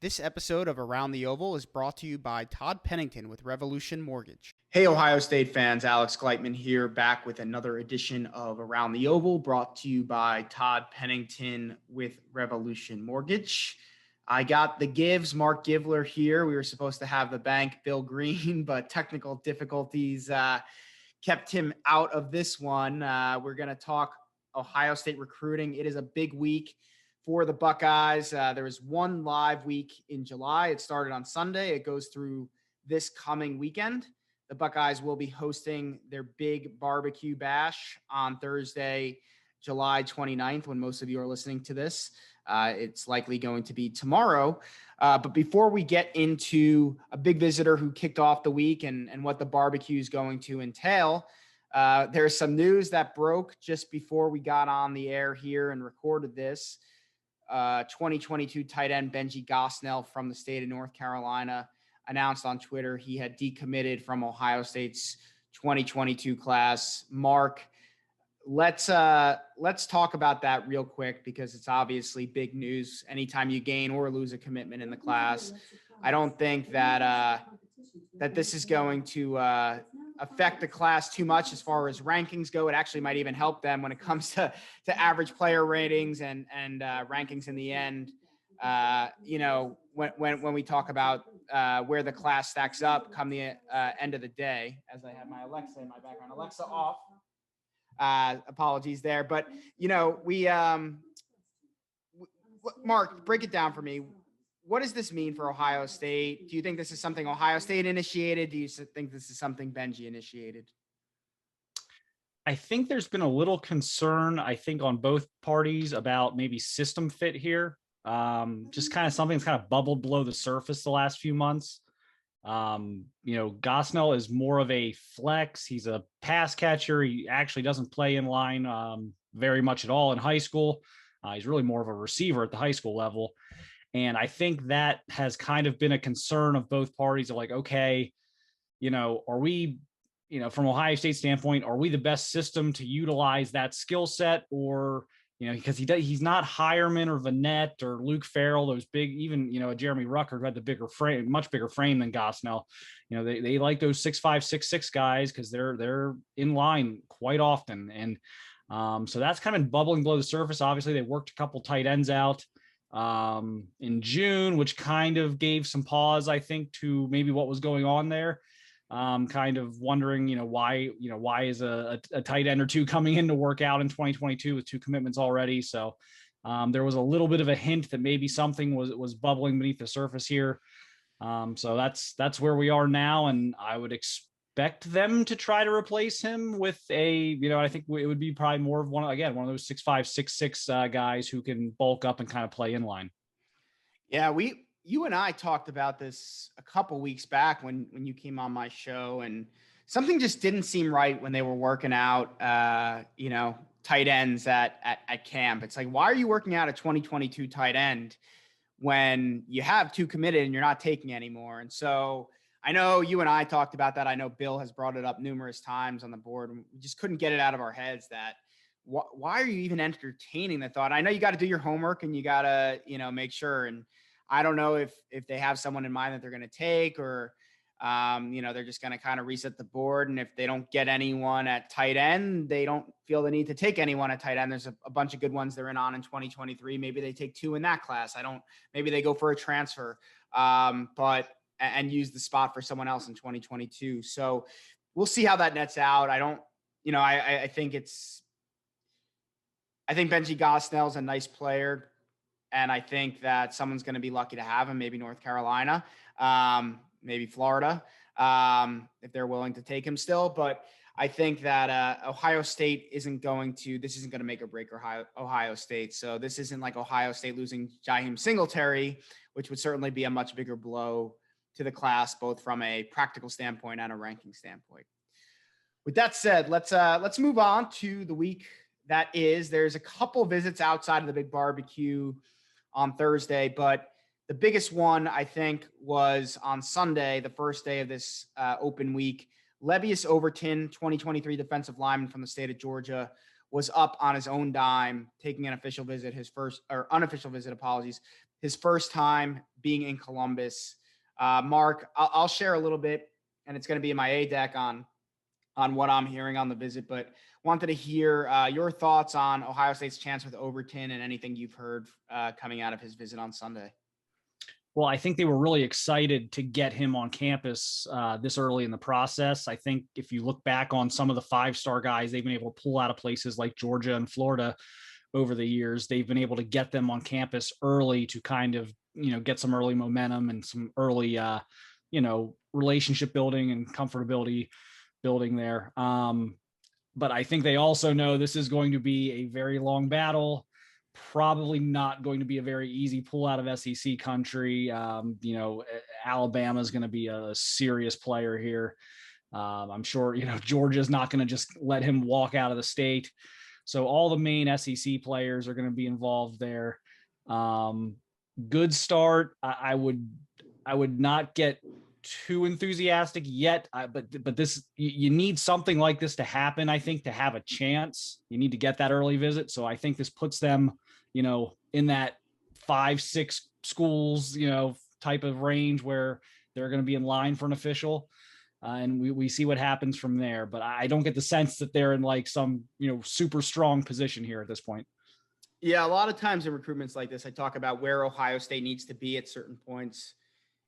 This episode of Around the Oval is brought to you by Todd Pennington with Renovation Mortgage. Hey, Ohio State fans, Alex Gleitman here, back with another edition of Around the Oval, brought to you by Todd Pennington with Renovation Mortgage. I got the Gives, Marc Givler here. We were supposed to have the bank, Bill Green, but technical difficulties kept him out of this one. We're going to talk Ohio State recruiting. It is a big week for the Buckeyes. There was one live week in July. It started on Sunday. It goes through this coming weekend. The Buckeyes will be hosting their big barbecue bash on Thursday, July 29th, when most of you are listening to this. It's likely going to be tomorrow. But before we get into a big visitor who kicked off the week and what the barbecue is going to entail, there's some news that broke just before we got on the air here and recorded this. 2022 tight end Benji Gosnell from the state of North Carolina announced on Twitter he had decommitted from Ohio State's 2022 class. Mark, let's talk about that real quick, because it's obviously big news anytime you gain or lose a commitment in the class. I don't think that this is going to affect the class too much as far as rankings go. It actually might even help them when it comes to average player ratings and rankings in the end. When we talk about where the class stacks up come the end of the day, as I have my Alexa in my background, Alexa off. Apologies there, but Mark, break it down for me. What does this mean for Ohio State? Do you think this is something Ohio State initiated? Do you think this is something Benji initiated? I think there's been a little concern, on both parties about maybe system fit here. Just kind of something that's kind of bubbled below the surface the last few months. Gosnell is more of a flex. He's a pass catcher. He actually doesn't play in line very much at all in high school. He's really more of a receiver at the high school level. And I think that has kind of been a concern of both parties of like, okay, are we, from Ohio State standpoint, are we the best system to utilize that skill set? Or, because he's not Hireman or Vanette or Luke Farrell, those big, even, Jeremy Rucker, who had the bigger frame, much bigger frame than Gosnell. They like those 6'5", 6'6" guys because they're in line quite often. And so that's kind of been bubbling below the surface. Obviously, they worked a couple tight ends out in June, which kind of gave some pause, I think, to maybe what was going on there. Kind of wondering, why is a tight end or two coming in to work out in 2022 with two commitments already. So there was a little bit of a hint that maybe something was bubbling beneath the surface here. So that's where we are now. And I would expect them to try to replace him with I think it would be probably more of one of those 6'5", 6'6" guys who can bulk up and kind of play in line. Yeah, you and I talked about this a couple weeks back when you came on my show, and something just didn't seem right when they were working out, tight ends at camp. It's like, why are you working out a 2022 tight end when you have two committed and you're not taking anymore? And so I know you and I talked about that. I know Bill has brought it up numerous times on the board, and we just couldn't get it out of our heads that why are you even entertaining the thought? I know you got to do your homework and you got to, make sure. And I don't know if they have someone in mind that they're going to take, or, they're just going to kind of reset the board. And if they don't get anyone at tight end, they don't feel the need to take anyone at tight end. There's a bunch of good ones they're in 2023. Maybe they take two in that class. Maybe they go for a transfer, and use the spot for someone else in 2022. So we'll see how that nets out. I think Benji Gosnell is a nice player. And I think that someone's going to be lucky to have him, maybe North Carolina, maybe Florida, if they're willing to take him still. But I think that Ohio State this isn't going to make or break Ohio State. So this isn't like Ohio State losing Jaheim Singletary, which would certainly be a much bigger blow to the class, both from a practical standpoint and a ranking standpoint. With that said, let's move on to the week that is. There's a couple visits outside of the big barbecue on Thursday, but the biggest one, I think, was on Sunday, the first day of this open week. Lebbeus Overton, 2023 defensive lineman from the state of Georgia, was up on his own dime, taking an official visit, his first or unofficial visit, apologies, his first time being in Columbus. Mark, I'll share a little bit, and it's going to be in my A deck on what I'm hearing on the visit, but wanted to hear your thoughts on Ohio State's chance with Overton and anything you've heard coming out of his visit on Sunday. Well, I think they were really excited to get him on campus this early in the process. I think if you look back on some of the 5-star guys they've been able to pull out of places like Georgia and Florida over the years, they've been able to get them on campus early to kind of, get some early momentum and some early, relationship building and comfortability building there. But I think they also know this is going to be a very long battle. Probably not going to be a very easy pull out of SEC country. Alabama is going to be a serious player here. I'm sure, Georgia's not going to just let him walk out of the state. So all the main SEC players are going to be involved there. Good start. I would not get too enthusiastic yet, but this, you need something like this to happen. I think to have a chance, you need to get that early visit. So I think this puts them, in that 5-6 schools, type of range where they're going to be in line for an official. And we see what happens from there. But I don't get the sense that they're in like some, super strong position here at this point. Yeah, a lot of times in recruitments like this, I talk about where Ohio State needs to be at certain points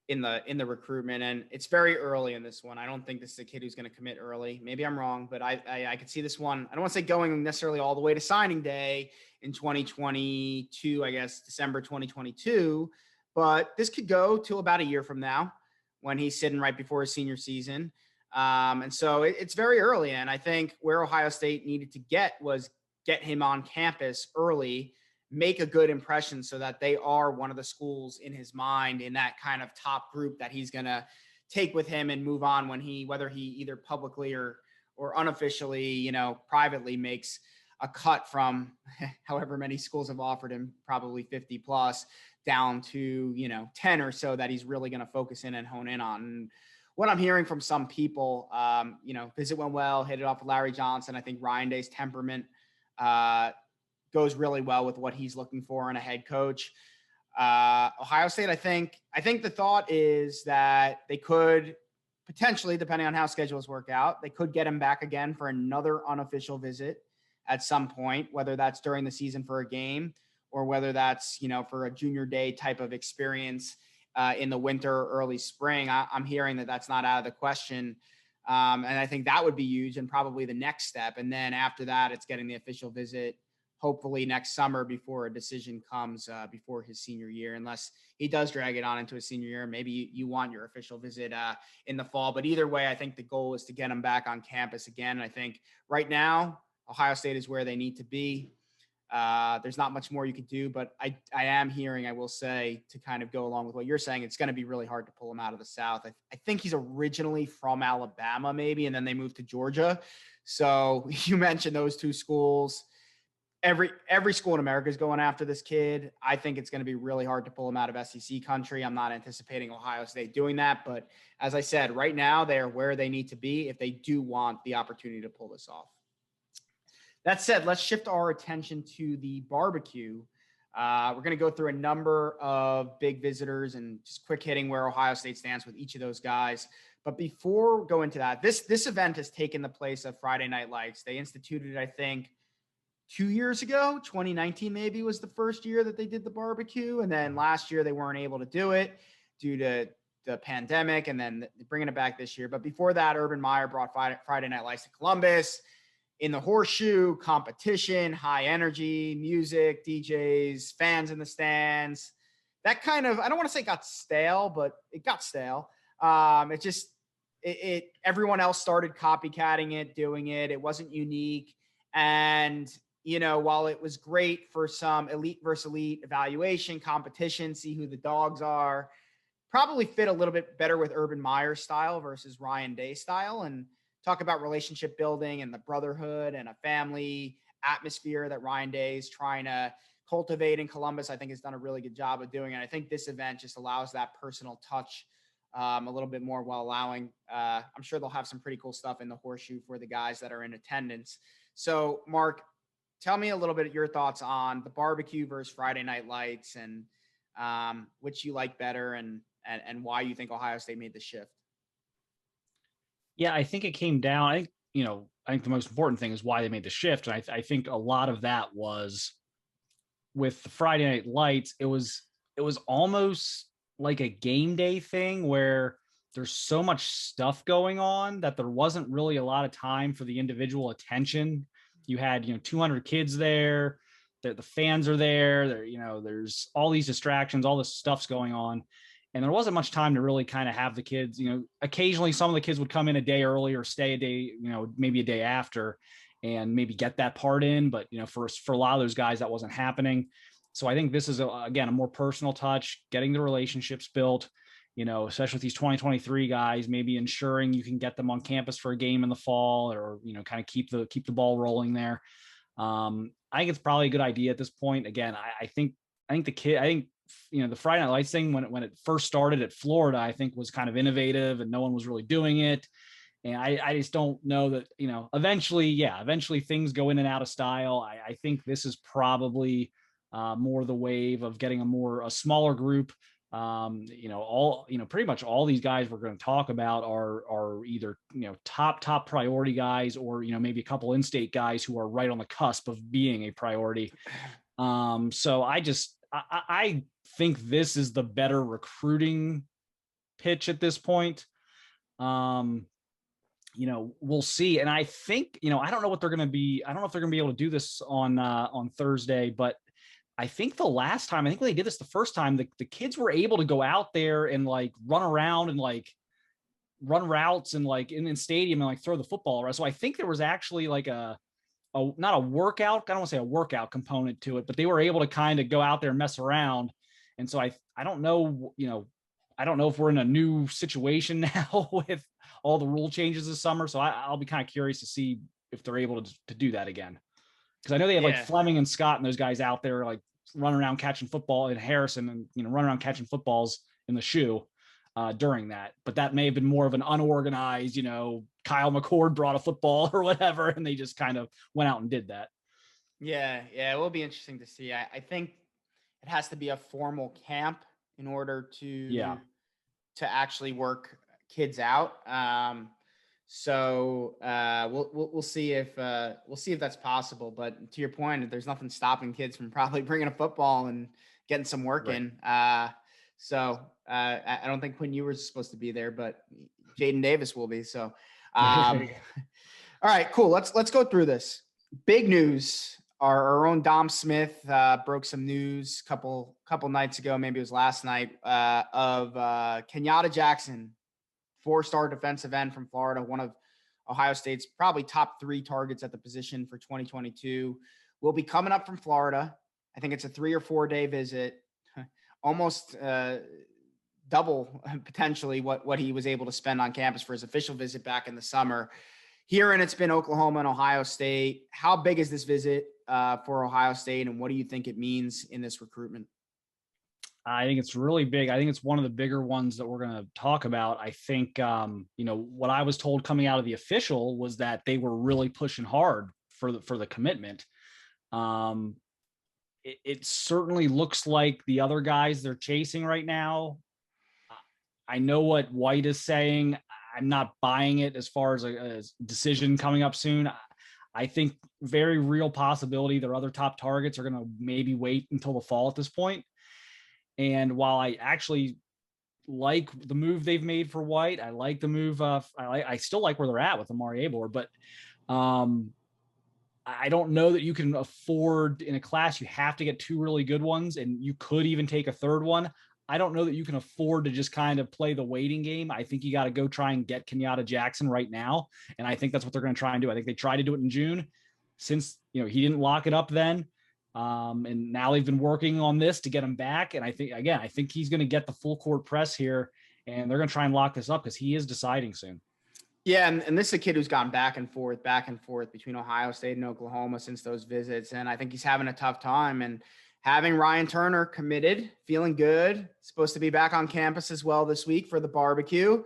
in the recruitment, and it's very early in this one. I don't think this is a kid who's going to commit early. Maybe I'm wrong, but I could see this one. I don't want to say going necessarily all the way to signing day in 2022, I guess December 2022, but this could go to about a year from now when he's sitting right before his senior season. And so it's very early, and I think where Ohio State needed to get him on campus early, make a good impression so that they are one of the schools in his mind in that kind of top group that he's going to take with him and move on whether he either publicly or unofficially, privately makes a cut from however many schools have offered him, probably 50 plus, down to, 10 or so that he's really going to focus in and hone in on. And what I'm hearing from some people, visit went well, hit it off with Larry Johnson. I think Ryan Day's temperament goes really well with what he's looking for in a head coach. Ohio State, I think the thought is that they could potentially, depending on how schedules work out, they could get him back again for another unofficial visit at some point, whether that's during the season for a game or whether that's, for a junior day type of experience in the winter or early spring. I'm hearing that that's not out of the question. And I think that would be huge and probably the next step. And then after that, it's getting the official visit hopefully next summer before a decision comes before his senior year, unless he does drag it on into his senior year. Maybe you want your official visit in the fall, but either way, I think the goal is to get him back on campus again. I think right now, Ohio State is where they need to be. There's not much more you could do, but I am hearing, I will say, to kind of go along with what you're saying, it's going to be really hard to pull him out of the South. I think he's originally from Alabama maybe, and then they moved to Georgia. So you mentioned those two schools. Every school in America is going after this kid. I think it's going to be really hard to pull him out of SEC country. I'm not anticipating Ohio State doing that, but as I said, right now they are where they need to be if they do want the opportunity to pull this off. That said, let's shift our attention to the barbecue. We're going to go through a number of big visitors and just quick hitting where Ohio State stands with each of those guys. But before we go into that, this event has taken the place of Friday Night Lights. They instituted it, I think, 2 years ago. 2019 maybe was the first year that they did the barbecue. And then last year they weren't able to do it due to the pandemic, and then bringing it back this year. But before that, Urban Meyer brought Friday Night Lights to Columbus. In the horseshoe, competition, high energy, music, DJs, fans in the stands. That kind of, I don't want to say got stale, but it got stale. Everyone else started copycatting it, doing it. It wasn't unique. And, while it was great for some elite versus elite evaluation, competition, see who the dogs are, probably fit a little bit better with Urban Meyer's style versus Ryan Day's style. And talk about relationship building and the brotherhood and a family atmosphere that Ryan Day is trying to cultivate in Columbus. I think has done a really good job of doing it. I think this event just allows that personal touch a little bit more while allowing, I'm sure they'll have some pretty cool stuff in the horseshoe for the guys that are in attendance. So Mark, tell me a little bit of your thoughts on the barbecue versus Friday Night Lights, and which you like better, and why you think Ohio State made the shift. Yeah, I think it came down. I think the most important thing is why they made the shift. And I think a lot of that was with the Friday Night Lights. It was almost like a game day thing where there's so much stuff going on that there wasn't really a lot of time for the individual attention. You had, 200 kids there, the fans are there, there's all these distractions, all this stuff's going on. And there wasn't much time to really kind of have the kids, occasionally some of the kids would come in a day early or stay a day, maybe a day after, and maybe get that part in. But, for a lot of those guys, that wasn't happening. So I think this is, again, a more personal touch, getting the relationships built, especially with these 2023 guys, maybe ensuring you can get them on campus for a game in the fall, or, kind of keep the ball rolling there. I think it's probably a good idea at this point. Again, I think the Friday Night Lights thing, when it first started at Florida, I think was kind of innovative and no one was really doing it. And I just don't know that, eventually things go in and out of style. I think this is probably more the wave of getting a smaller group. Pretty much all these guys we're going to talk about are either, top priority guys, or, maybe a couple in-state guys who are right on the cusp of being a priority. So I think this is the better recruiting pitch at this point. We'll see. And I think, I don't know what they're going to be. I don't know if they're going to be able to do this on Thursday, but I think when they did this the first time, the kids were able to go out there and like run around and like run routes and like in stadium and like throw the football around. So I think there was actually like not a workout. I don't want to say a workout component to it, but they were able to kind of go out there and mess around. And so I don't know, I don't know if we're in a new situation now with all the rule changes this summer. So I'll be kind of curious to see if they're able to do that again. Because I know they have like Fleming and Scott and those guys out there like running around catching football, and Harrison, and running around catching footballs in the shoe during that. But that may have been more of an unorganized, Kyle McCord brought a football or whatever, and they just kind of went out and did that. Yeah, it will be interesting to see. I think it has to be a formal camp in order to actually work kids out. So we'll see if that's possible. But to your point, there's nothing stopping kids from probably bringing a football and getting some work in. So I don't think Quinn Ewers is supposed to be there, but Jayden Davis will be. So all right, cool. Let's go through this. Big news. Our own Dom Smith broke some news couple nights ago, maybe it was last night, of Kenyatta Jackson, 4-star defensive end from Florida, one of Ohio State's probably top 3 targets at the position for 2022, will be coming up from Florida. I think it's a 3 or 4 day visit, almost double potentially what he was able to spend on campus for his official visit back in the summer. Here, and it's been Oklahoma and Ohio State. How big is this visit for Ohio State, and what do you think it means in this recruitment? I think it's really big. I think it's one of the bigger ones that we're going to talk about. I think, what I was told coming out of the official was that they were really pushing hard for the commitment. It certainly looks like the other guys they're chasing right now. I know what White is saying. I'm not buying it as far as a decision coming up soon. I think very real possibility their other top targets are going to maybe wait until the fall at this point. And while I actually like the move they've made for White, I like the move. I still like where they're at with Amari Abor, but I don't know that you can afford in a class. You have to get 2 really good ones, and you could even take a 3rd one. I don't know that you can afford to just kind of play the waiting game. I think you got to go try and get Kenyatta Jackson right now. And I think that's what they're going to try and do. I think they tried to do it in June since, he didn't lock it up then. And now they've been working on this to get him back. And I think he's going to get the full court press here, and they're going to try and lock this up because he is deciding soon. Yeah, and this is a kid who's gone back and forth between Ohio State and Oklahoma since those visits. And I think he's having a tough time. And having Ryan Turner committed, feeling good, supposed to be back on campus as well this week for the barbecue.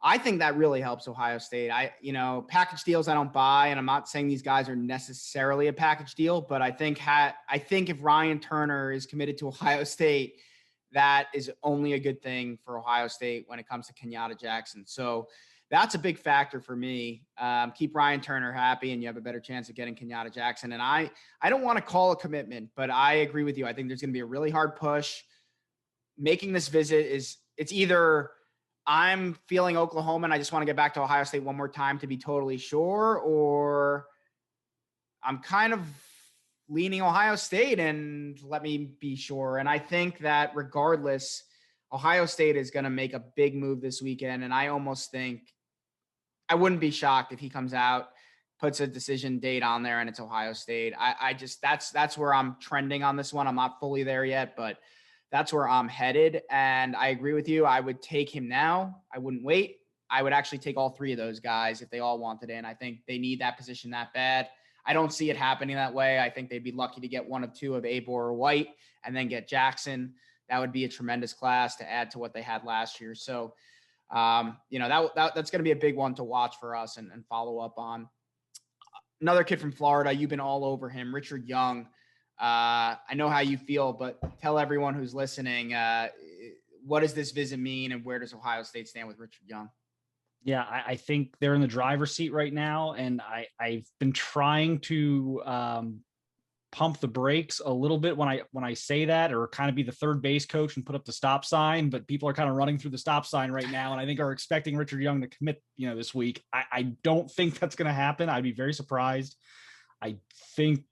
I think that really helps Ohio State. Package deals I don't buy, and I'm not saying these guys are necessarily a package deal, but I think if Ryan Turner is committed to Ohio State, that is only a good thing for Ohio State when it comes to Kenyatta Jackson. So that's a big factor for me. Keep Ryan Turner happy, and you have a better chance of getting Kenyatta Jackson. And I don't want to call a commitment, but I agree with you. I think there's going to be a really hard push. Making this visit it's either I'm feeling Oklahoma and I just want to get back to Ohio State one more time to be totally sure, or I'm kind of leaning Ohio State and let me be sure. And I think that regardless, Ohio State is going to make a big move this weekend. And I almost think I wouldn't be shocked if he comes out, puts a decision date on there, and it's Ohio State. That's where I'm trending on this one. I'm not fully there yet, but that's where I'm headed. And I agree with you. I would take him now. I wouldn't wait. I would actually take all three of those guys if they all wanted in. I think they need that position that bad. I don't see it happening that way. I think they'd be lucky to get one of two of Abor or White and then get Jackson. That would be a tremendous class to add to what they had last year. So, that's going to be a big one to watch for us and follow up on. Another kid from Florida, you've been all over him, Richard Young. I know how you feel, but tell everyone who's listening, what does this visit mean and where does Ohio State stand with Richard Young? Yeah, I think they're in the driver's seat right now. And I've been trying to pump the brakes a little bit when I say that, or kind of be the third base coach and put up the stop sign, but people are kind of running through the stop sign right now. And I think are expecting Richard Young to commit, this week. I don't think that's going to happen. I'd be very surprised. I think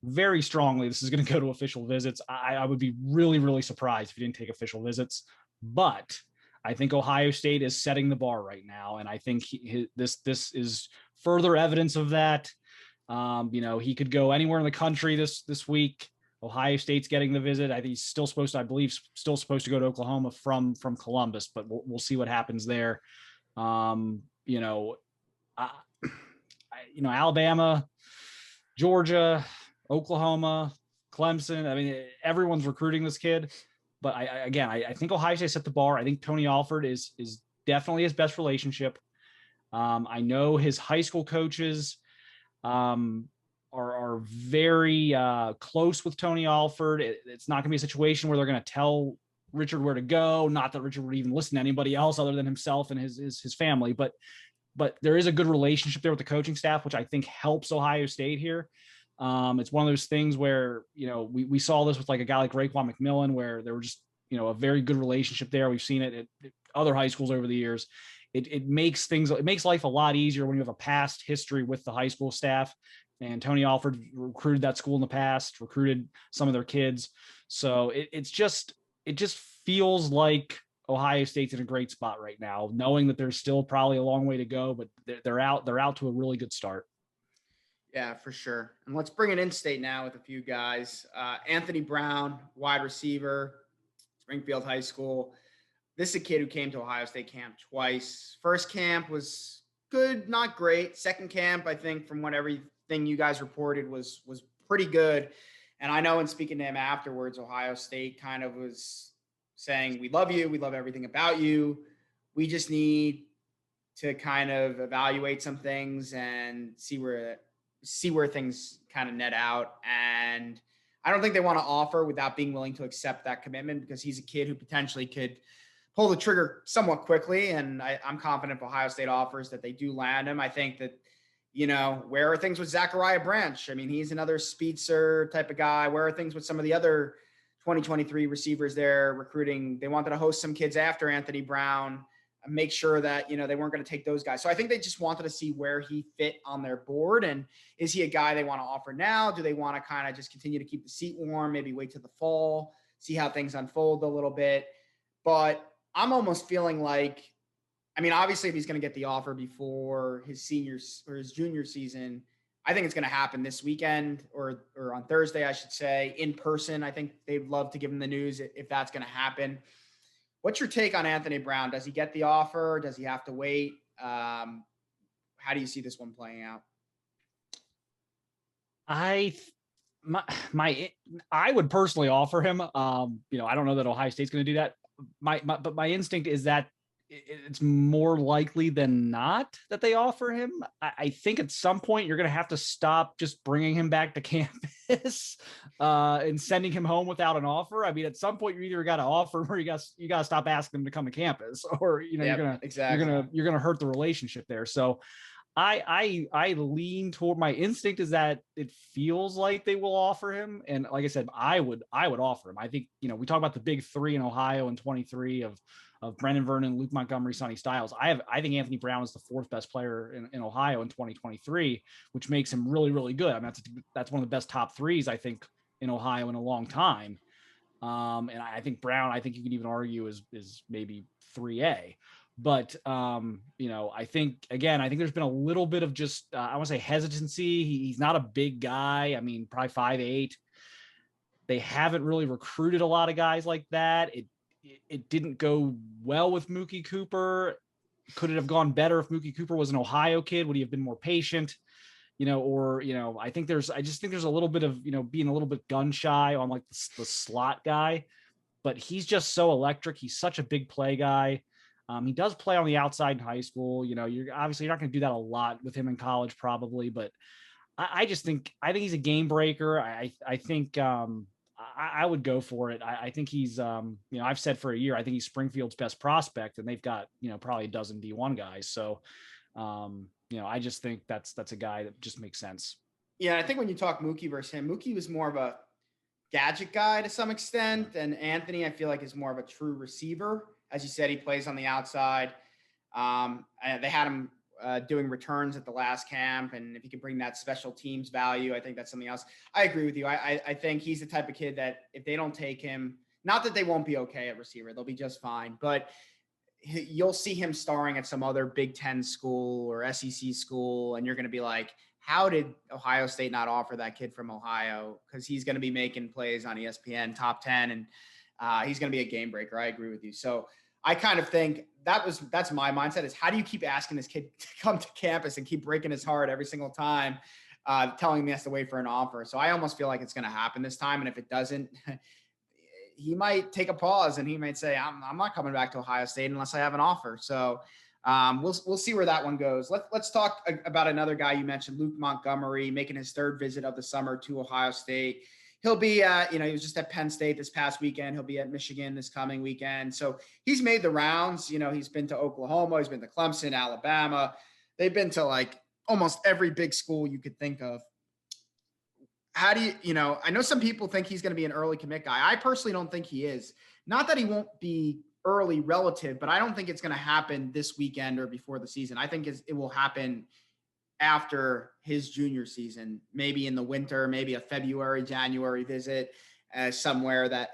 very strongly this is going to go to official visits. I would be really, really surprised if he didn't take official visits, but I think Ohio State is setting the bar right now. And I think this is further evidence of that. He could go anywhere in the country this week. Ohio State's getting the visit. I think he's still supposed to go to Oklahoma from Columbus, but we'll see what happens there. Alabama, Georgia, Oklahoma, Clemson. I mean, everyone's recruiting this kid, but I think Ohio State set the bar. I think Tony Alford is definitely his best relationship. I know his high school coaches are very close with Tony Alford. It's not going to be a situation where they're going to tell Richard where to go. Not that Richard would even listen to anybody else other than himself and his family, but there is a good relationship there with the coaching staff, which I think helps Ohio State here. It's one of those things where, we saw this with like a guy like Raekwon McMillan, where there were just, a very good relationship there. We've seen it at other high schools over the years. It makes life a lot easier when you have a past history with the high school staff. And Tony Alford recruited that school in the past, recruited some of their kids. So it just feels like Ohio State's in a great spot right now, knowing that there's still probably a long way to go, but they're out to a really good start. Yeah, for sure. And let's bring it in state now with a few guys. Anthony Brown, wide receiver, Springfield High School. This is a kid who came to Ohio State camp twice. First camp was good, not great. Second camp, I think, from what everything you guys reported, was pretty good. And I know in speaking to him afterwards, Ohio State kind of was saying, we love you. We love everything about you. We just need to kind of evaluate some things and see where things kind of net out. And I don't think they want to offer without being willing to accept that commitment, because he's a kid who potentially could pull the trigger somewhat quickly. And I'm confident if Ohio State offers that they do land him. I think that, where are things with Zachariah Branch? I mean, he's another speedster type of guy. Where are things with some of the other 2023 receivers there recruiting? They wanted to host some kids after Anthony Brown, make sure that, they weren't going to take those guys. So I think they just wanted to see where he fit on their board. And is he a guy they want to offer now? Do they want to kind of just continue to keep the seat warm, maybe wait till the fall, see how things unfold a little bit? But I'm almost feeling like, obviously if he's going to get the offer before his junior season, I think it's going to happen this weekend or on Thursday, I should say, in person. I think they'd love to give him the news if that's going to happen. What's your take on Anthony Brown? Does he get the offer? Does he have to wait? How do you see this one playing out? I would personally offer him. I don't know that Ohio State's going to do that. But my instinct is that it's more likely than not that they offer him. I think at some point you're going to have to stop just bringing him back to campus and sending him home without an offer. I mean, at some point you either got to offer him or you got to stop asking him to come to campus, or you're gonna hurt the relationship there. So I lean toward, my instinct is that it feels like they will offer him. And like I said, I would offer him. I think, we talk about the big three in Ohio in 23 of Brennan Vernon, Luke Montgomery, Sonny Styles. I think Anthony Brown is the fourth best player in Ohio in 2023, which makes him really, really good. I mean, that's one of the best top threes, I think, in Ohio in a long time. And I think Brown, I think you can even argue is maybe 3A. But, I think there's been a little bit of just, I want to say hesitancy. He's not a big guy. I mean, probably 5'8". They haven't really recruited a lot of guys like that. It didn't go well with Mookie Cooper. Could it have gone better if Mookie Cooper was an Ohio kid? Would he have been more patient? I just think there's a little bit of, being a little bit gun shy on like the slot guy, but he's just so electric. He's such a big play guy. He does play on the outside in high school. You're not going to do that a lot with him in college probably, but I think he's a game breaker. I think I would go for it. I think he's, I've said for a year, I think he's Springfield's best prospect, and they've got, probably a dozen D1 guys. So, I just think that's a guy that just makes sense. Yeah, I think when you talk Mookie versus him, Mookie was more of a gadget guy to some extent, and Anthony, I feel like, is more of a true receiver. As you said, he plays on the outside. They had him doing returns at the last camp, and if he could bring that special teams value, I think that's something else. I agree with you. I think he's the type of kid that if they don't take him, not that they won't be okay at receiver, they'll be just fine, but you'll see him starring at some other Big Ten school or SEC school, and you're going to be like, how did Ohio State not offer that kid from Ohio? Because he's going to be making plays on ESPN top 10, and he's going to be a game breaker. I agree with you. So I kind of think that's my mindset, is how do you keep asking this kid to come to campus and keep breaking his heart every single time, telling him he has to wait for an offer. So I almost feel like it's going to happen this time. And if it doesn't, he might take a pause and he might say, I'm not coming back to Ohio State unless I have an offer. So we'll see where that one goes. Let's talk about another guy you mentioned, Luke Montgomery, making his third visit of the summer to Ohio State. He'll be, he was just at Penn State this past weekend. He'll be at Michigan this coming weekend. So he's made the rounds. He's been to Oklahoma. He's been to Clemson, Alabama. They've been to like almost every big school you could think of. How do you, I know some people think he's going to be an early commit guy. I personally don't think he is. Not that he won't be early relative, but I don't think it's going to happen this weekend or before the season. I think it will happen after his junior season, maybe in the winter, maybe a February, January visit somewhere that,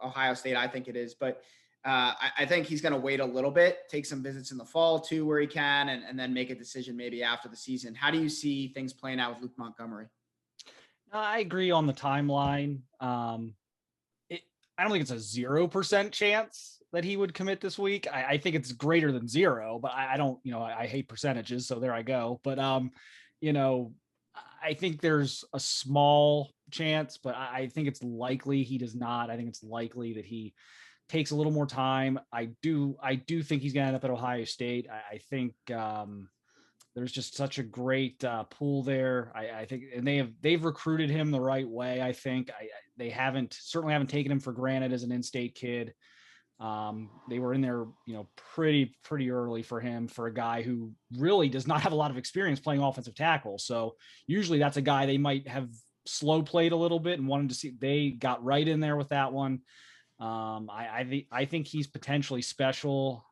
Ohio State, I think it is. But I think he's going to wait a little bit, take some visits in the fall too, where he can, and then make a decision maybe after the season. How do you see things playing out with Luke Montgomery? I agree on the timeline. I don't think it's a 0% chance that he would commit this week. I think it's greater than 0, but I don't, I hate percentages. So there I go. But, I think there's a small chance, but I think it's likely he does not. I think it's likely that he takes a little more time. I do think he's going to end up at Ohio State. I think there's just such a great pool there. I think, and they've recruited him the right way. I think they certainly haven't taken him for granted as an in-state kid. They were in there, pretty early for him, for a guy who really does not have a lot of experience playing offensive tackle. So usually that's a guy they might have slow played a little bit and wanted to see. They got right in there with that one. I think he's potentially special.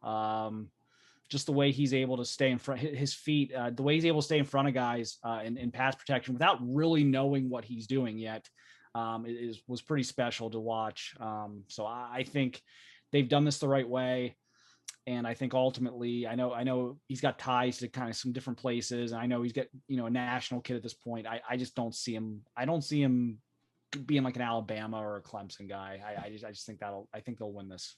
Just the way he's able to stay in front, his feet, the way he's able to stay in front of guys in pass protection without really knowing what he's doing yet, was pretty special to watch. So I think they've done this the right way. And I think ultimately, I know he's got ties to kind of some different places. And I know he's got, a national kid at this point. I just don't see him. I don't see him being like an Alabama or a Clemson guy. I just think I think they'll win this.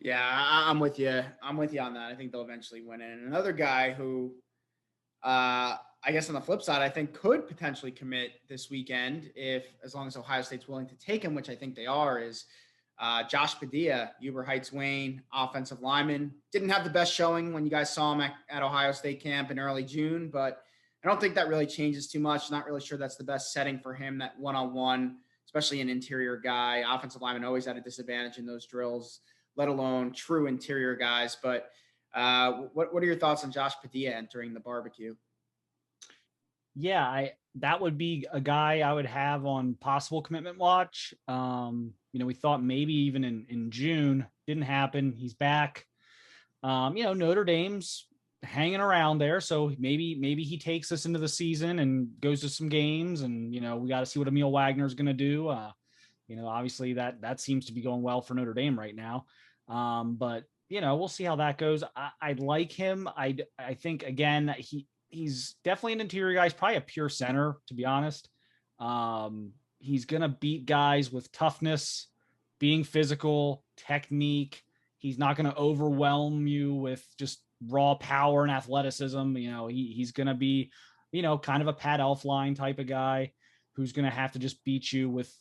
Yeah, I'm with you. I'm with you on that. I think they'll eventually win it. And another guy who, I guess on the flip side, I think could potentially commit this weekend as long as Ohio State's willing to take him, which I think they are, is Josh Padilla, Uber Heights Wayne, offensive lineman, didn't have the best showing when you guys saw him at Ohio State camp in early June, but I don't think that really changes too much. Not really sure that's the best setting for him, that one-on-one, especially an interior guy. Offensive lineman always at a disadvantage in those drills, let alone true interior guys. But what are your thoughts on Josh Padilla entering the barbecue? Yeah, that would be a guy I would have on possible commitment watch. We thought maybe even in June, didn't happen. He's back. Notre Dame's hanging around there, so maybe he takes us into the season and goes to some games, and we got to see what Emil Wagner is going to do. Obviously that seems to be going well for Notre Dame right now. But we'll see how that goes. I like him. I think again he's definitely an interior guy. He's probably a pure center, to be honest. He's going to beat guys with toughness, being physical, technique. He's not going to overwhelm you with just raw power and athleticism. He's going to be, kind of a Pat Elflein type of guy who's going to have to just beat you with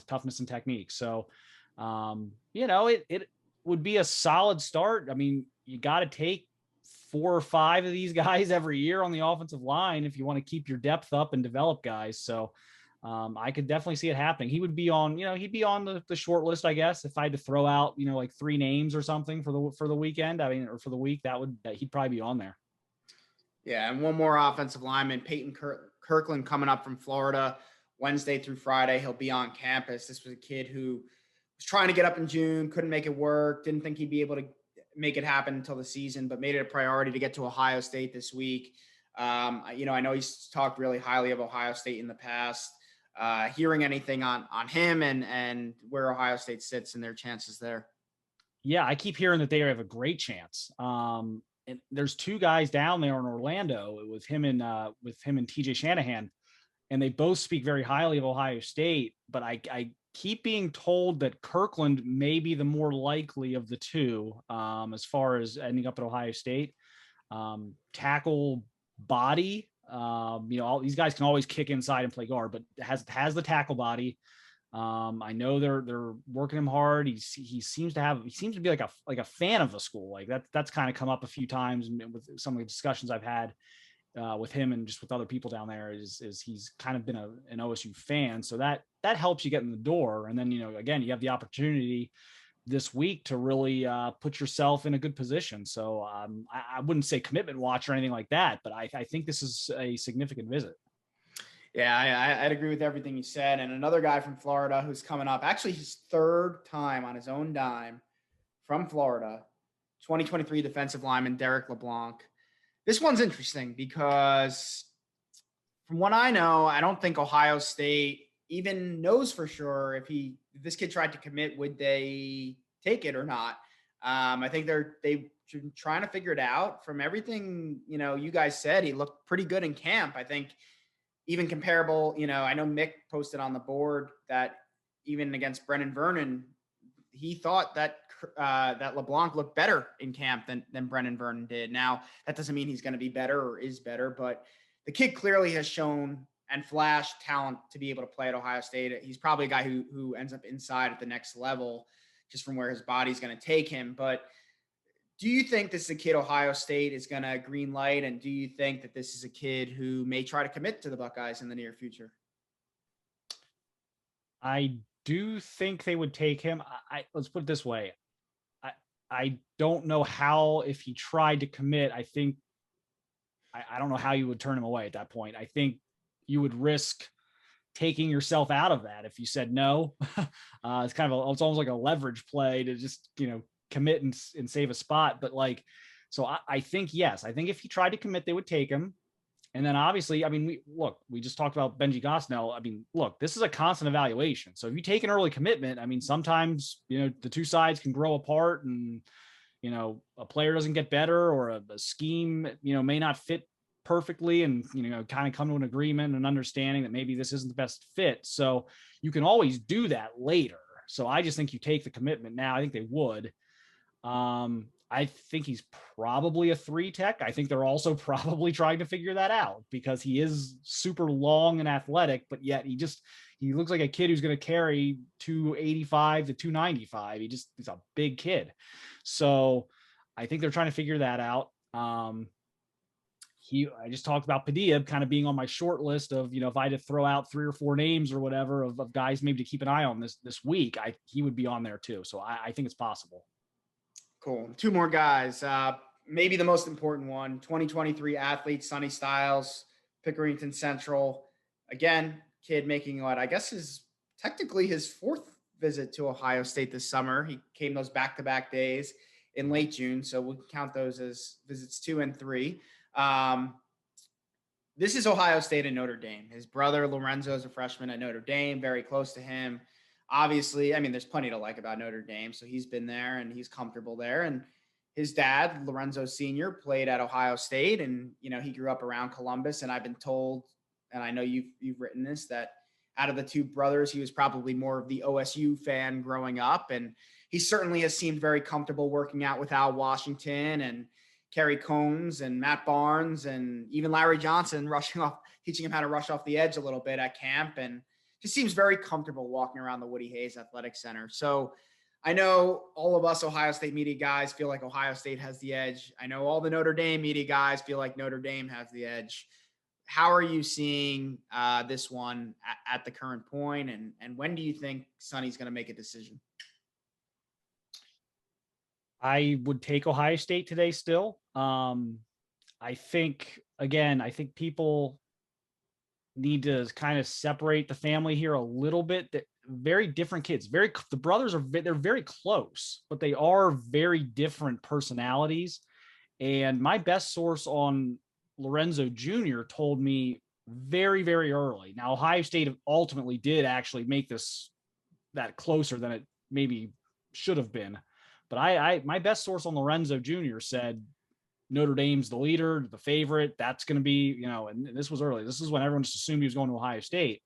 toughness and technique. So, it would be a solid start. I mean, you got to take 4 or 5 of these guys every year on the offensive line if you want to keep your depth up and develop guys. So I could definitely see it happening. He would be on, he'd be on the short list, I guess, if I had to throw out, like 3 names or something for the weekend. Or for the week, he'd probably be on there. Yeah. And one more offensive lineman, Peyton Kirkland, coming up from Florida Wednesday through Friday. He'll be on campus. This was a kid who was trying to get up in June, couldn't make it work. Didn't think he'd be able to make it happen until the season, but made it a priority to get to Ohio State this week. I know he's talked really highly of Ohio State in the past. Hearing anything on him and where Ohio State sits and their chances there? Yeah, I keep hearing that they have a great chance. And there's 2 guys down there in Orlando with him and TJ Shanahan, and they both speak very highly of Ohio State. But I keep being told that Kirkland may be the more likely of the 2 as far as ending up at Ohio State. Tackle body. All these guys can always kick inside and play guard, but has the tackle body. I know they're working him hard. He seems to be like a fan of the school. Like that's kind of come up a few times with some of the discussions I've had with him and just with other people down there is he's kind of been an OSU fan. So that helps you get in the door. And then, again, you have the opportunity this week to really put yourself in a good position. So I wouldn't say commitment watch or anything like that, but I think this is a significant visit. Yeah, I'd agree with everything you said. And another guy from Florida who's coming up, actually his 3rd time on his own dime from Florida, 2023 defensive lineman Derek LeBlanc. This one's interesting because from what I know, I don't think Ohio State even knows for sure if this kid tried to commit, would they take it or not? I think they've been trying to figure it out. From everything, you guys said, he looked pretty good in camp. I think even comparable, I know Mick posted on the board that even against Brennan Vernon, he thought that LeBlanc looked better in camp than Brennan Vernon did. Now, that doesn't mean he's going to be better or is better, but the kid clearly has shown and flashed talent to be able to play at Ohio State. He's probably a guy who ends up inside at the next level just from where his body's going to take him. But do you think this is a kid Ohio State is going to green light? And do you think that this is a kid who may try to commit to the Buckeyes in the near future? I do think they would take him. Let's put it this way. I don't know how, if he tried to commit, I don't know how you would turn him away at that point. I think you would risk taking yourself out of that if you said no. It's almost like a leverage play to just, commit and save a spot. But so I think, yes, I think if he tried to commit, they would take him. And then obviously, we just talked about Benji Gosnell. This is a constant evaluation. So if you take an early commitment, sometimes, the 2 sides can grow apart and, a player doesn't get better or a scheme, may not fit perfectly and, kind of come to an agreement and understanding that maybe this isn't the best fit. So you can always do that later. So I just think you take the commitment now. I think they would. I think he's probably a 3 tech. I think they're also probably trying to figure that out because he is super long and athletic, but yet he looks like a kid who's going to carry 285 to 295. He's a big kid. So I think they're trying to figure that out. I just talked about Padilla kind of being on my short list of, if I had to throw out 3 or 4 names or whatever of guys maybe to keep an eye on this week, he would be on there too. So I think it's possible. Cool. 2 more guys. Maybe the most important one, 2023 athlete, Sonny Styles, Pickerington Central. Again, kid making what I guess is technically his 4th visit to Ohio State this summer. He came those back-to-back days in late June, so we'll count those as visits 2 and 3. This is Ohio State and Notre Dame. His brother Lorenzo is a freshman at Notre Dame, very close to him. Obviously, I mean, there's plenty to like about Notre Dame, so he's been there and he's comfortable there. And his dad, Lorenzo Sr., played at Ohio State, and he grew up around Columbus. And I've been told, and I know you've written this, that out of the 2 brothers, he was probably more of the OSU fan growing up, and he certainly has seemed very comfortable working out with Al Washington and Kerry Combs and Matt Barnes and even Larry Johnson teaching him how to rush off the edge a little bit at camp, and just seems very comfortable walking around the Woody Hayes Athletic Center. So I know all of us Ohio State media guys feel like Ohio State has the edge. I know all the Notre Dame media guys feel like Notre Dame has the edge. How are you seeing this one at the current point, and when do you think Sonny's going to make a decision? I would take Ohio State today still. I think people need to kind of separate the family here a little bit. That very different kids, the brothers they're very close, but they are very different personalities. And my best source on Lorenzo Jr. told me very, very early. Now, Ohio State ultimately did actually make that closer than it maybe should have been. But my best source on Lorenzo Jr. said Notre Dame's the leader, the favorite. That's going to be, and this was early. This is when everyone just assumed he was going to Ohio State.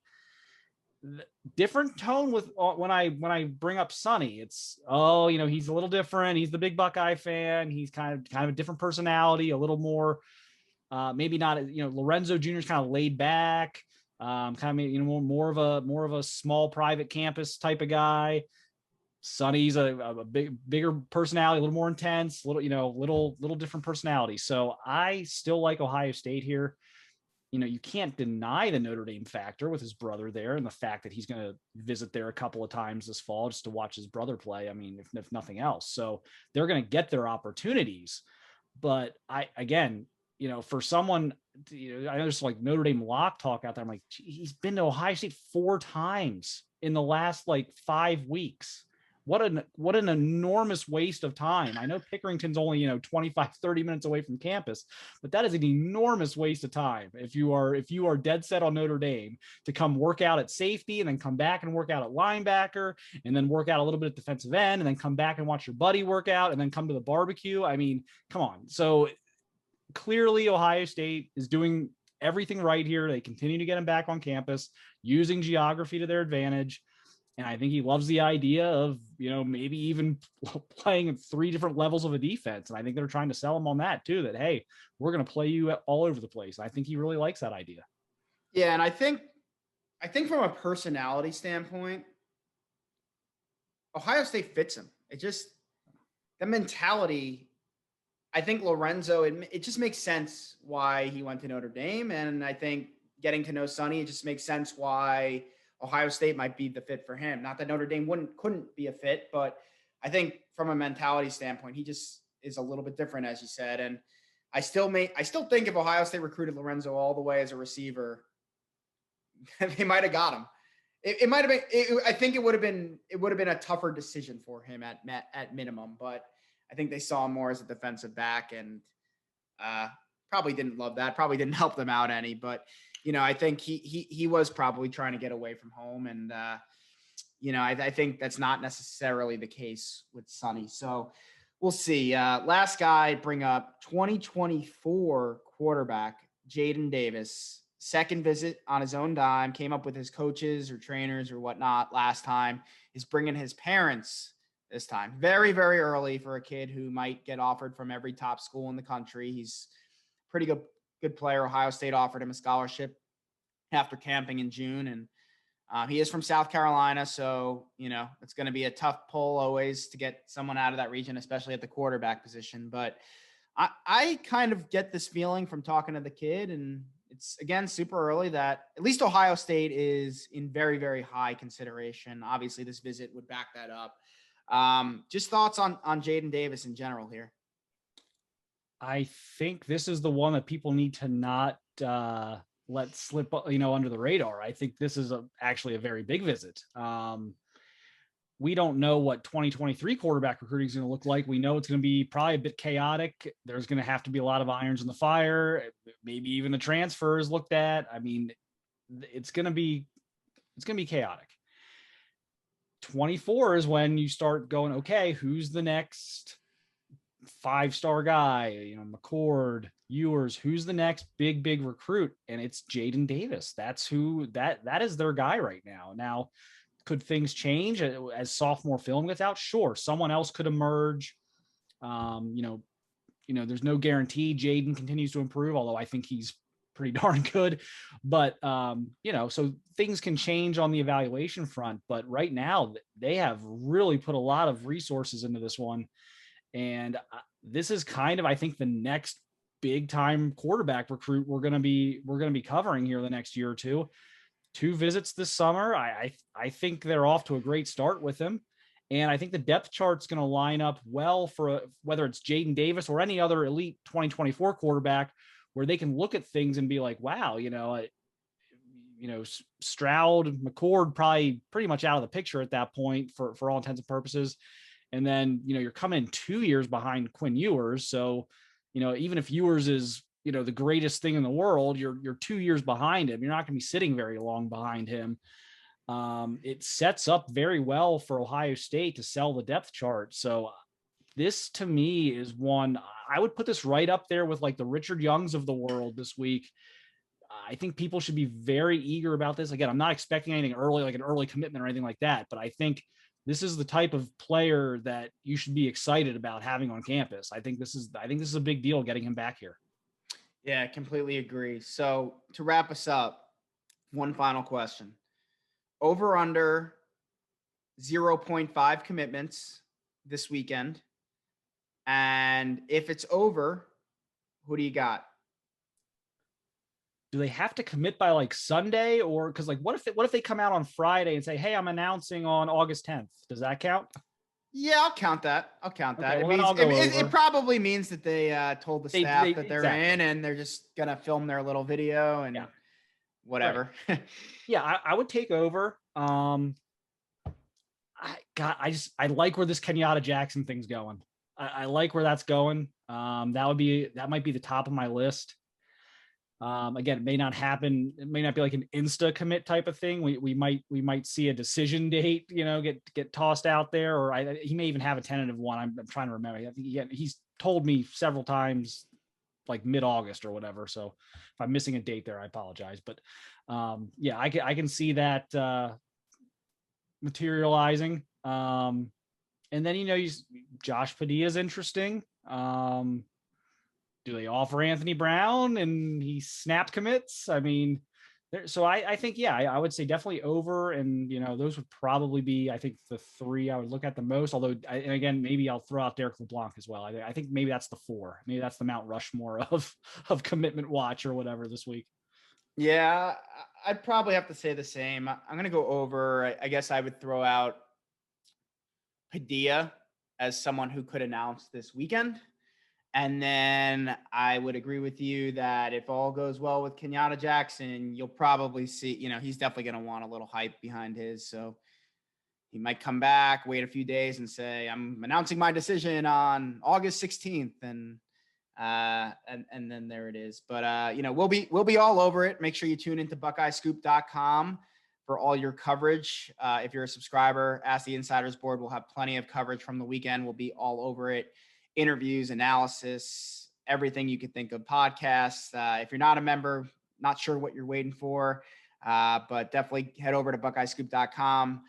Different tone with when I bring up Sonny. It's he's a little different. He's the big Buckeye fan. He's kind of a different personality, a little more maybe not. Lorenzo Jr. is kind of laid back, more of a small private campus type of guy. Sonny's a bigger personality, a little more intense, little different personality. So I still like Ohio State here. You can't deny the Notre Dame factor with his brother there and the fact that he's going to visit there a couple of times this fall just to watch his brother play. I mean, if nothing else. So they're going to get their opportunities. But for someone, I know there's like Notre Dame lock talk out there. I'm like, he's been to Ohio State 4 times in the last 5 weeks. What an enormous waste of time. I know Pickerington's only, 25, 30 minutes away from campus, but that is an enormous waste of time. If you are dead set on Notre Dame to come work out at safety and then come back and work out at linebacker and then work out a little bit at defensive end and then come back and watch your buddy work out and then come to the barbecue. I mean, come on. So clearly Ohio State is doing everything right here. They continue to get him back on campus using geography to their advantage. And I think he loves the idea of, maybe even playing at 3 different levels of a defense. And I think they're trying to sell him on that too, that, hey, we're going to play you all over the place. I think he really likes that idea. Yeah. And I think from a personality standpoint, Ohio State fits him. The mentality, I think Lorenzo, it just makes sense why he went to Notre Dame. And I think getting to know Sonny, it just makes sense why Ohio State might be the fit for him. Not that Notre Dame couldn't be a fit, but I think from a mentality standpoint, he just is a little bit different, as you said. And I still think if Ohio State recruited Lorenzo all the way as a receiver, they might have got him. It might have been. I think it would have been a tougher decision for him at minimum. But I think they saw him more as a defensive back, and probably didn't love that. Probably didn't help them out any, but. I think he was probably trying to get away from home. And, I think that's not necessarily the case with Sonny. So we'll see. Last guy I'd bring up, 2024 quarterback, Jayden Davis, second visit on his own dime, came up with his coaches or trainers or whatnot last time, is bringing his parents this time. Very, very early for a kid who might get offered from every top school in the country. He's a pretty good player. Ohio State offered him a scholarship after camping in June, and he is from South Carolina, so, it's going to be a tough pull always to get someone out of that region, especially at the quarterback position. But I kind of get this feeling from talking to the kid, and it's, again, super early, that at least Ohio State is in very, very high consideration. Obviously, this visit would back that up. Just thoughts on Jayden Davis in general here. I think this is the one that people need to not let slip, under the radar. I think this is actually a very big visit. We don't know what 2023 quarterback recruiting is going to look like. We know it's going to be probably a bit chaotic. There's going to have to be a lot of irons in the fire. Maybe even the transfers looked at. I mean, it's going to be chaotic. 24 is when you start going, okay, who's the next 5-star guy? McCord, Ewers, who's the next big recruit? And it's Jayden Davis. That's who that is their guy right now. Now, could things change as sophomore film gets out? Sure. Someone else could emerge. There's no guarantee Jayden continues to improve, although I think he's pretty darn good. But, so things can change on the evaluation front. But right now, they have really put a lot of resources into this one. And this is kind of, I think, the next big time quarterback recruit we're going to be covering here the next year or two. 2 visits this summer. I think they're off to a great start with him. And I think the depth chart's going to line up well for whether it's Jayden Davis or any other elite 2024 quarterback, where they can look at things and be like, wow, Stroud, McCord, probably pretty much out of the picture at that point for all intents and purposes. And then, you're coming 2 years behind Quinn Ewers. So, even if Ewers is, the greatest thing in the world, you're 2 years behind him. You're not going to be sitting very long behind him. It sets up very well for Ohio State to sell the depth chart. So this, to me, is one, I would put this right up there with like the Richard Youngs of the world this week. I think people should be very eager about this. Again, I'm not expecting anything early, like an early commitment or anything like that, but I think this is the type of player that you should be excited about having on campus. I think this is a big deal getting him back here. Yeah, I completely agree. So to wrap us up, one final question. Over under 0.5 commitments this weekend. And if it's over, who do you got? Do they have to commit by like Sunday, or because like what if they come out on Friday and say, hey, I'm announcing on August 10th? Does that count? Yeah, I'll count that. Okay, It probably means that they told the staff that they're exactly in, and they're just gonna film their little video and whatever. Right. Yeah, I would take over. I like where this Kenyatta Jackson thing's going. I like where that's going. That might be the top of my list. Again, it may not happen. It may not be like an insta commit type of thing. We might see a decision date, get tossed out there, or he may even have a tentative one. I'm trying to remember. I think he's told me several times, like mid-August or whatever. So if I'm missing a date there, I apologize. But I can see that materializing. And then Josh Padilla is interesting. Do they offer Anthony Brown and he snap commits? I mean, so I think, I would say definitely over. And, those would probably be, I think, the 3 I would look at the most. Although, and again, maybe I'll throw out Derek LeBlanc as well. I think maybe that's the 4. Maybe that's the Mount Rushmore of commitment watch or whatever this week. Yeah, I'd probably have to say the same. I'm going to go over. I guess I would throw out Padilla as someone who could announce this weekend. And then I would agree with you that if all goes well with Kenyatta Jackson, you'll probably see, he's definitely going to want a little hype behind his. So he might come back, wait a few days and say, I'm announcing my decision on August 16th. And then there it is. But, we'll be all over it. Make sure you tune into BuckeyeScoop.com for all your coverage. If you're a subscriber, Ask the Insiders Board. We'll have plenty of coverage from the weekend. We'll be all over it. Interviews, analysis, everything you could think of, podcasts. If you're not a member, not sure what you're waiting for, but definitely head over to BuckeyeScoop.com.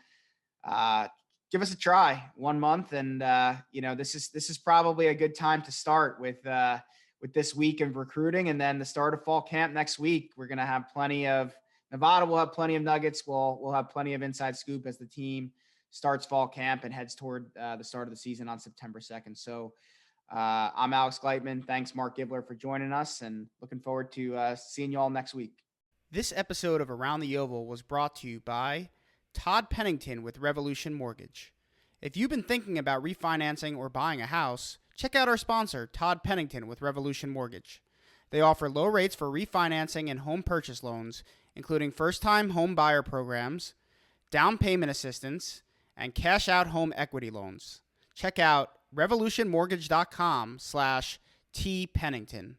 give us a try 1 month. And, this is probably a good time to start with this week of recruiting, and then the start of fall camp next week. We're going to have Nevada will have plenty of nuggets. We'll have plenty of inside scoop as the team starts fall camp and heads toward the start of the season on September 2nd. So I'm Alex Gleitman. Thanks, Marc Givler, for joining us, and looking forward to seeing you all next week. This episode of Around the Oval was brought to you by Todd Pennington with Renovation Mortgage. If you've been thinking about refinancing or buying a house, check out our sponsor, Todd Pennington with Renovation Mortgage. They offer low rates for refinancing and home purchase loans, including first-time home buyer programs, down payment assistance, and cash-out home equity loans. Check out revolutionmortgage.com/tpennington.